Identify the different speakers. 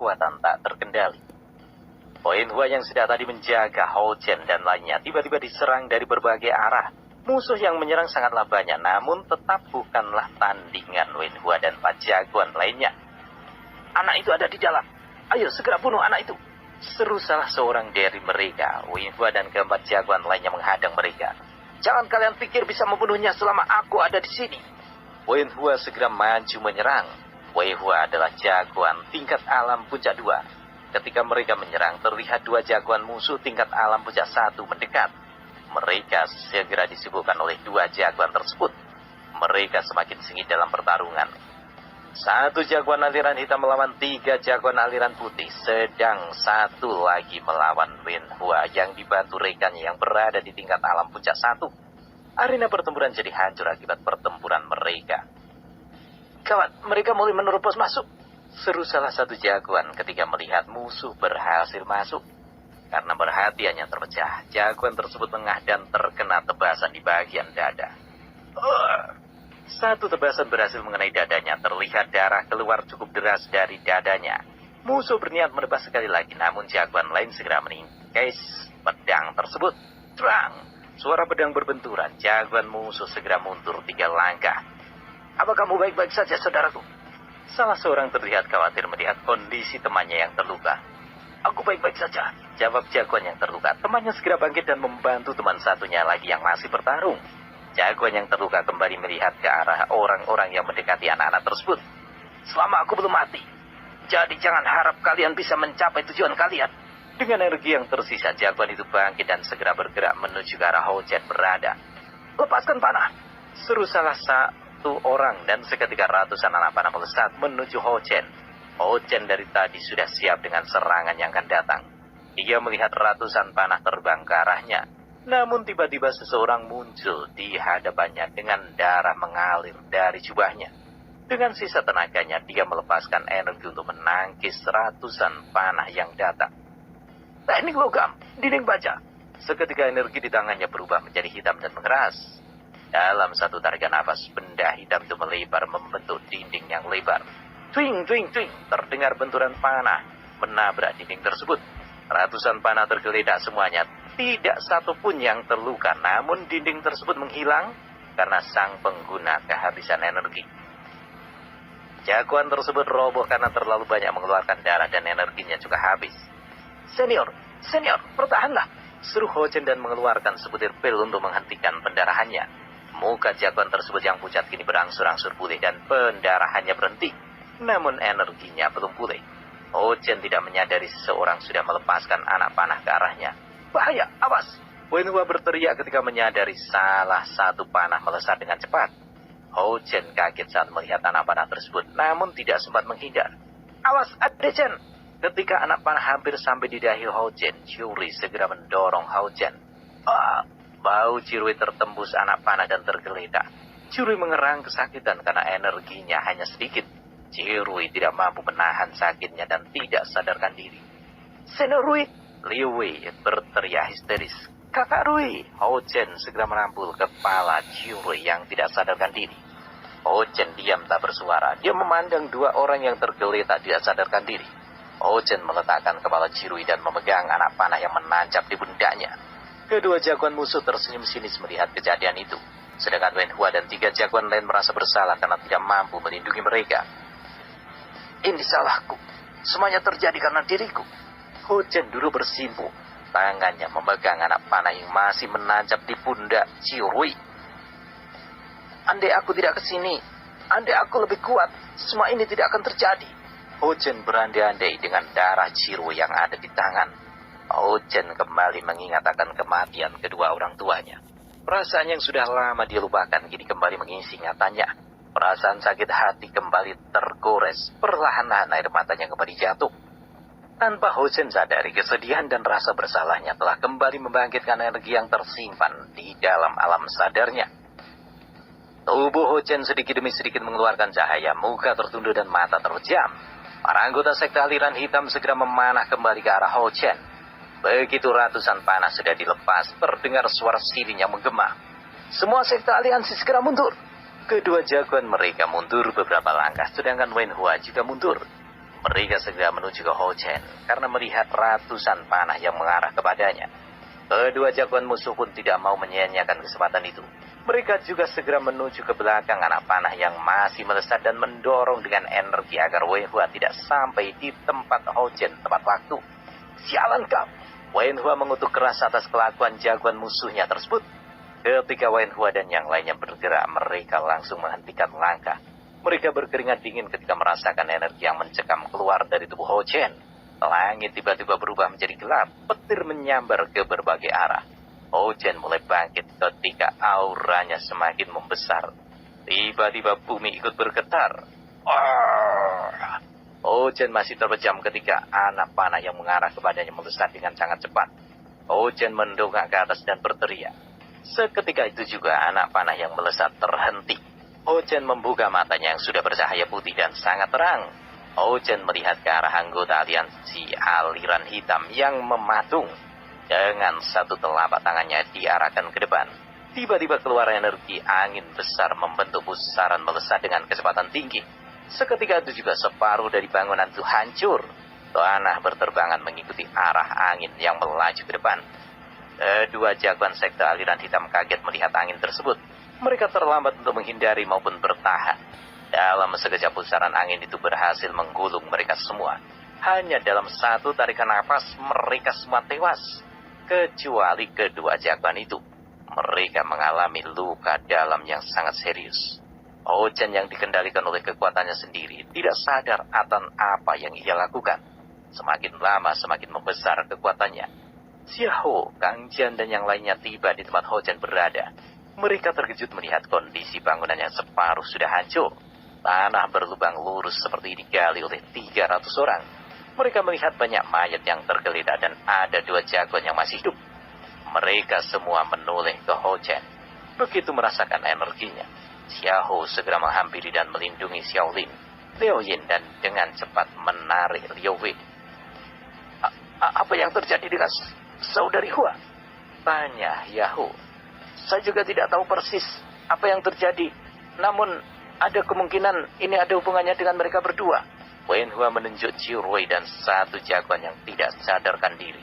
Speaker 1: kekuatan tak terkendali. Wen Hua yang sudah tadi menjaga Hou Chen dan lainnya tiba-tiba diserang dari berbagai arah. Musuh yang menyerang sangatlah banyak, namun tetap bukanlah tandingan Wen Hua dan 4 jagoan lainnya. "Anak itu ada di dalam. Ayo segera bunuh anak itu!" seru salah seorang dari mereka. Wen Hua dan keempat jagoan lainnya menghadang mereka. "Jangan kalian pikir bisa membunuhnya selama aku ada di sini." Wen Hua segera maju menyerang. Wen Hua adalah jagoan tingkat alam puncak 2. Ketika mereka menyerang, terlihat 2 jagoan musuh tingkat alam puncak 1 mendekat. Mereka segera disibukkan oleh 2 jagoan tersebut. Mereka semakin sengit dalam pertarungan. 1 jagoan aliran hitam melawan 3 jagoan aliran putih, sedang 1 lagi melawan Wen Hua yang dibantu rekannya yang berada di tingkat alam puncak 1. Arena pertempuran jadi hancur akibat pertempuran mereka. "Gawat, mereka mulai menerobos masuk," seru salah satu jagoan ketika melihat musuh berhasil masuk. Karena perhatiannya terpecah, jagoan tersebut lengah dan terkena tebasan di bagian dada. Satu tebasan berhasil mengenai dadanya, terlihat darah keluar cukup deras dari dadanya. Musuh berniat menebas sekali lagi, namun jagoan lain segera meningkis pedang tersebut. Terang, suara pedang berbenturan, jagoan musuh segera mundur 3 langkah. "Apa kamu baik-baik saja, saudaraku?" Salah seorang terlihat khawatir melihat kondisi temannya yang terluka. "Aku baik-baik saja," jawab jagoan yang terluka. Temannya segera bangkit dan membantu teman satunya lagi yang masih bertarung. Jagoan yang terluka kembali melihat ke arah orang-orang yang mendekati anak-anak tersebut. "Selama aku belum mati, jadi jangan harap kalian bisa mencapai tujuan kalian." Dengan energi yang tersisa, jagoan itu bangkit dan segera bergerak menuju ke arah Hou Chen berada. "Lepaskan panah!" seru salah satu orang, dan seketika ratusan anak panah melesat menuju Hou Chen. Hou Chen dari tadi sudah siap dengan serangan yang akan datang. Dia melihat ratusan panah terbang ke arahnya. Namun tiba-tiba seseorang muncul di hadapannya dengan darah mengalir dari jubahnya. Dengan sisa tenaganya, dia melepaskan energi untuk menangkis ratusan panah yang datang. "Teknik logam, dinding baja." Seketika energi di tangannya berubah menjadi hitam dan mengeras. Dalam satu tarikan nafas, benda hitam itu melebar membentuk dinding yang lebar. Twing, twing, twing, terdengar benturan panah menabrak dinding tersebut. Ratusan panah tergeletak semuanya, tidak satu pun yang terluka, namun dinding tersebut menghilang karena sang pengguna kehabisan energi. Jagoan tersebut roboh karena terlalu banyak mengeluarkan darah dan energinya juga habis. Senior, bertahanlah!" seru Hou Chen dan mengeluarkan sebutir pil untuk menghentikan pendarahannya. Muka jagoan tersebut yang pucat kini berangsur-angsur pulih dan pendarahannya berhenti. Namun energinya belum pulih. Hou Chen tidak menyadari seseorang sudah melepaskan anak panah ke arahnya. "Bahaya, awas!" Wen Hua berteriak ketika menyadari salah satu panah melesat dengan cepat. Hou Chen kaget saat melihat anak panah tersebut, namun tidak sempat menghindar. "Awas, Ade Chen!" Ketika anak panah hampir sampai di dahi Hou Chen, Curi segera mendorong Hou Chen. Bau Curi tertembus anak panah dan tergeletak. Curi mengerang kesakitan karena energinya hanya sedikit. Curi tidak mampu menahan sakitnya dan tidak sadarkan diri. "Senior Rui!" Liu Wei berteriak histeris. "Kakak Rui!" Hou Chen segera merampul kepala Curi yang tidak sadarkan diri. Hou Chen diam tak bersuara. Dia memandang 2 orang yang tergeletak tidak sadarkan diri. Hou Chen meletakkan kepala Ciri dan memegang anak panah yang menancap di pundaknya. Kedua jagoan musuh tersenyum sinis melihat kejadian itu. Sedangkan Wen Hua dan 3 jagoan lain merasa bersalah karena tidak mampu melindungi mereka. "Ini salahku. Semuanya terjadi karena diriku." Hou Chen dulu bersimpu. Tangannya memegang anak panah yang masih menancap di pundak Ciri. "Andai aku tidak ke sini, andai aku lebih kuat, semua ini tidak akan terjadi." Hou Chen berandai-andai dengan darah Ciri yang ada di tangan. Hou Chen kembali mengingat akan kematian kedua orang tuanya. Perasaan yang sudah lama dia lupakan kini kembali mengisi ingatannya. Perasaan sakit hati kembali tergores. Perlahan-lahan air matanya kembali jatuh. Tanpa Hou Chen sadari, kesedihan dan rasa bersalahnya telah kembali membangkitkan energi yang tersimpan di dalam alam sadarnya. Tubuh Hou Chen sedikit demi sedikit mengeluarkan cahaya, muka tertunduk dan mata terpejam. Para anggota sekte aliran hitam segera memanah kembali ke arah Hou Chen. Begitu ratusan panah sudah dilepas, terdengar suara sirine yang menggema. Semua sekte aliansi segera mundur. Kedua jagoan mereka mundur beberapa langkah, sedangkan Wen Hua juga mundur. Mereka segera menuju ke Ho Chen karena melihat ratusan panah yang mengarah kepadanya. Kedua jagoan musuh pun tidak mau menyia-nyiakan kesempatan itu. Mereka juga segera menuju ke belakang anak panah yang masih melesat dan mendorong dengan energi agar Wen Hua tidak sampai di tempat Ho Chen tepat waktu. Sialan kau! Wen Hua mengutuk keras atas kelakuan jagoan musuhnya tersebut. Ketika Wen Hua dan yang lainnya bergerak, mereka langsung menghentikan langkah. Mereka berkeringat dingin ketika merasakan energi yang mencekam keluar dari tubuh Ho Chen. Langit tiba-tiba berubah menjadi gelap, petir menyambar ke berbagai arah. Ho Chen mulai bangkit ketika auranya semakin membesar. Tiba-tiba bumi ikut bergetar. Ho Chen masih terpejam ketika anak panah yang mengarah kepadanya melesat dengan sangat cepat. Ho Chen mendongak ke atas dan berteriak. Seketika itu juga anak panah yang melesat terhenti. Ho Chen membuka matanya yang sudah bercahaya putih dan sangat terang. Ho Chen melihat ke arah anggota aliansi aliran hitam yang mematung. Dengan satu telapak tangannya diarahkan ke depan. Tiba-tiba keluar energi angin besar membentuk pusaran melesat dengan kecepatan tinggi. Seketika itu juga separuh dari bangunan itu hancur. Tanah berterbangan mengikuti arah angin yang melaju ke depan. Kedua jagoan sekte aliran hitam kaget melihat angin tersebut. Mereka terlambat untuk menghindari maupun bertahan. Dalam sekejap pusaran angin itu berhasil menggulung mereka semua. Hanya dalam satu tarikan napas mereka semua tewas. Kecuali kedua jagoan itu. Mereka mengalami luka dalam yang sangat serius. Ho Chen yang dikendalikan oleh kekuatannya sendiri tidak sadar akan apa yang ia lakukan. Semakin lama semakin membesar kekuatannya. Xiao, Kang Jian dan yang lainnya tiba di tempat Ho Chen berada. Mereka terkejut melihat kondisi bangunan yang separuh sudah hancur. Tanah berlubang lurus seperti digali oleh 300 orang. Mereka melihat banyak mayat yang tergeletak dan ada 2 jagoan yang masih hidup. Mereka semua menoleh ke Ho Chen. Begitu merasakan energinya, Xiao segera menghampiri dan melindungi Xiao Lin, Liao Yin dan dengan cepat menarik Liao Wei. Apa yang terjadi dengan saudari Hua? Tanya Yahoo. Saya juga tidak tahu persis apa yang terjadi. Namun ada kemungkinan ini ada hubungannya dengan mereka berdua. Wen Hua menunjuk Chiu Rui dan satu jagoan yang tidak sadarkan diri.